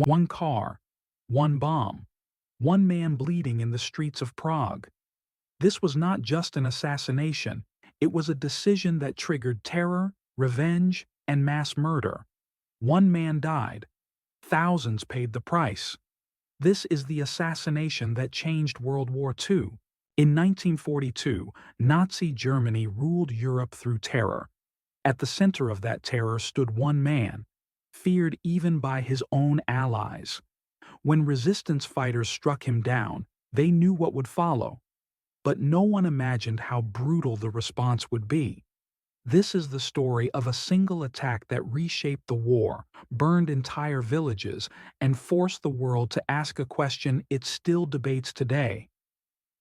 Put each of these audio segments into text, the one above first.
One car, one bomb, one man bleeding in the streets of Prague. This was not just an assassination, it was a decision that triggered terror, revenge, and mass murder. One man died. Thousands paid the price. This is the assassination that changed World War II. In 1942, Nazi Germany ruled Europe through terror. At the center of that terror stood one man, feared even by his own allies. When resistance fighters struck him down, they knew what would follow. But no one imagined how brutal the response would be. This is the story of a single attack that reshaped the war, burned entire villages, and forced the world to ask a question it still debates today.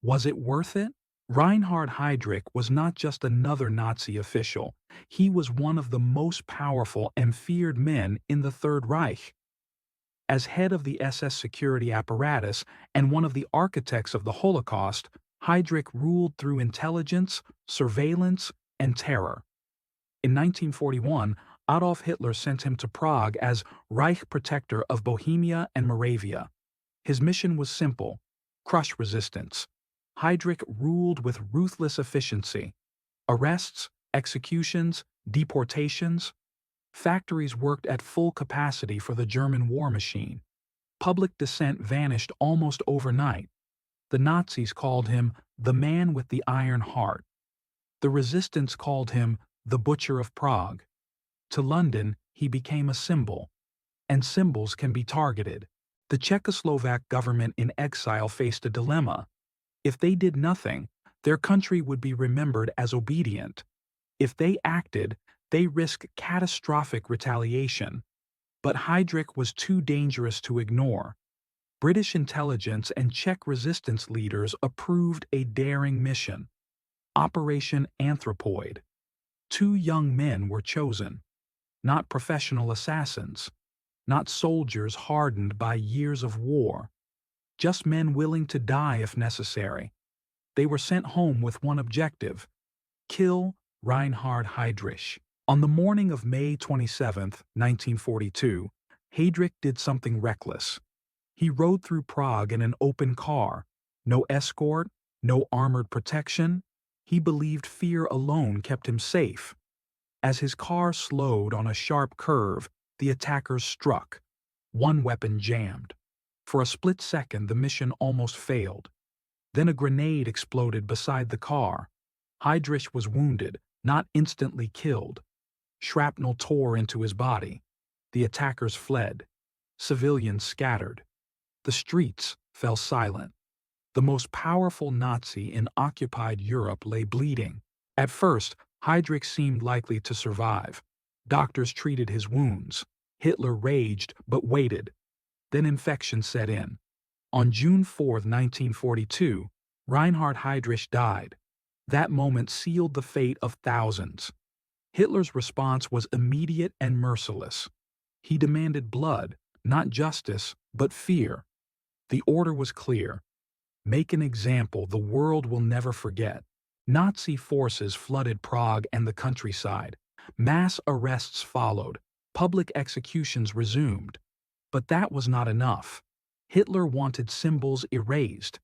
Was it worth it? Reinhard Heydrich was not just another Nazi official, he was one of the most powerful and feared men in the Third Reich. As head of the SS security apparatus and one of the architects of the Holocaust, Heydrich ruled through intelligence, surveillance, and terror. In 1941, Adolf Hitler sent him to Prague as Reich Protector of Bohemia and Moravia. His mission was simple: crush resistance. Heydrich ruled with ruthless efficiency. Arrests, executions, deportations. Factories worked at full capacity for the German war machine. Public dissent vanished almost overnight. The Nazis called him the man with the iron heart. The resistance called him the Butcher of Prague. To London, he became a symbol. And symbols can be targeted. The Czechoslovak government in exile faced a dilemma. If they did nothing, their country would be remembered as obedient. If they acted, they risked catastrophic retaliation. But Heydrich was too dangerous to ignore. British intelligence and Czech resistance leaders approved a daring mission: Operation Anthropoid. 2 young men were chosen. Not professional assassins. Not soldiers hardened by years of war. Just men willing to die if necessary. They were sent home with one objective: kill Reinhard Heydrich. On the morning of May 27, 1942, Heydrich did something reckless. He rode through Prague in an open car. No escort, no armored protection. He believed fear alone kept him safe. As his car slowed on a sharp curve, the attackers struck. One weapon jammed. For a split second, the mission almost failed. Then a grenade exploded beside the car. Heydrich was wounded, not instantly killed. Shrapnel tore into his body. The attackers fled. Civilians scattered. The streets fell silent. The most powerful Nazi in occupied Europe lay bleeding. At first, Heydrich seemed likely to survive. Doctors treated his wounds. Hitler raged but waited. Then infection set in. On June 4, 1942, Reinhard Heydrich died. That moment sealed the fate of thousands. Hitler's response was immediate and merciless. He demanded blood, not justice, but fear. The order was clear: make an example the world will never forget. Nazi forces flooded Prague and the countryside. Mass arrests followed. Public executions resumed. But that was not enough. Hitler wanted symbols erased.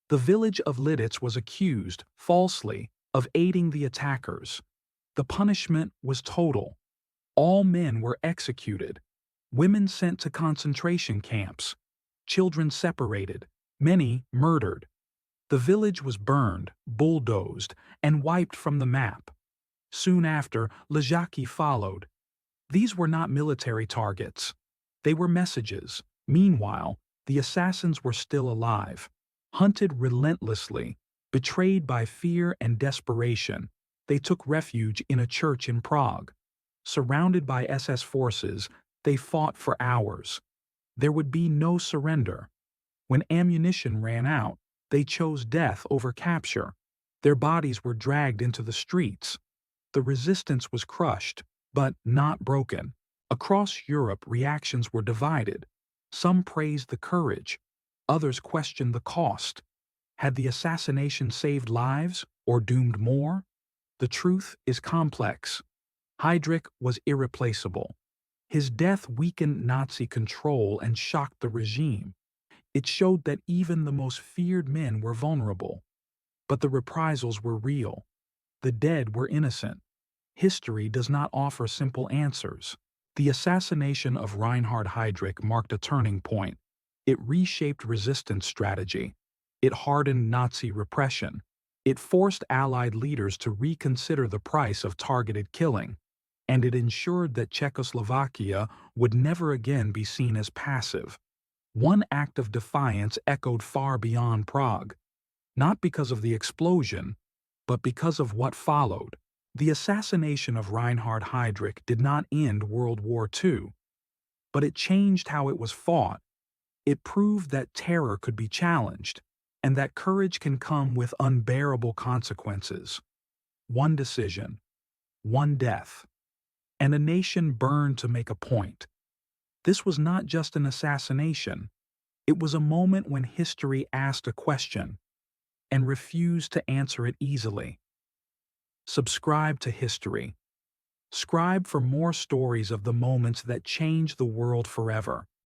The village of Lidice was accused, falsely, of aiding the attackers. The punishment was total. All men were executed. Women sent to concentration camps. Children separated. Many murdered. The village was burned, bulldozed, and wiped from the map. Soon after, Leżáky followed. These were not military targets. They were messages. Meanwhile, the assassins were still alive. Hunted relentlessly, betrayed by fear and desperation, they took refuge in a church in Prague. Surrounded by SS forces, they fought for hours. There would be no surrender. When ammunition ran out, they chose death over capture. Their bodies were dragged into the streets. The resistance was crushed, but not broken. Across Europe, reactions were divided. Some praised the courage. Others questioned the cost. Had the assassination saved lives or doomed more? The truth is complex. Heydrich was irreplaceable. His death weakened Nazi control and shocked the regime. It showed that even the most feared men were vulnerable. But the reprisals were real. The dead were innocent. History does not offer simple answers. The assassination of Reinhard Heydrich marked a turning point. It reshaped resistance strategy. It hardened Nazi repression. It forced Allied leaders to reconsider the price of targeted killing. And it ensured that Czechoslovakia would never again be seen as passive. One act of defiance echoed far beyond Prague, not because of the explosion, but because of what followed. The assassination of Reinhard Heydrich did not end World War II, but it changed how it was fought. It proved that terror could be challenged, and that courage can come with unbearable consequences. One decision, one death, and a nation burned to make a point. This was not just an assassination. It was a moment when history asked a question and refused to answer it easily. Subscribe to History. Scribe for more stories of the moments that changed the world forever.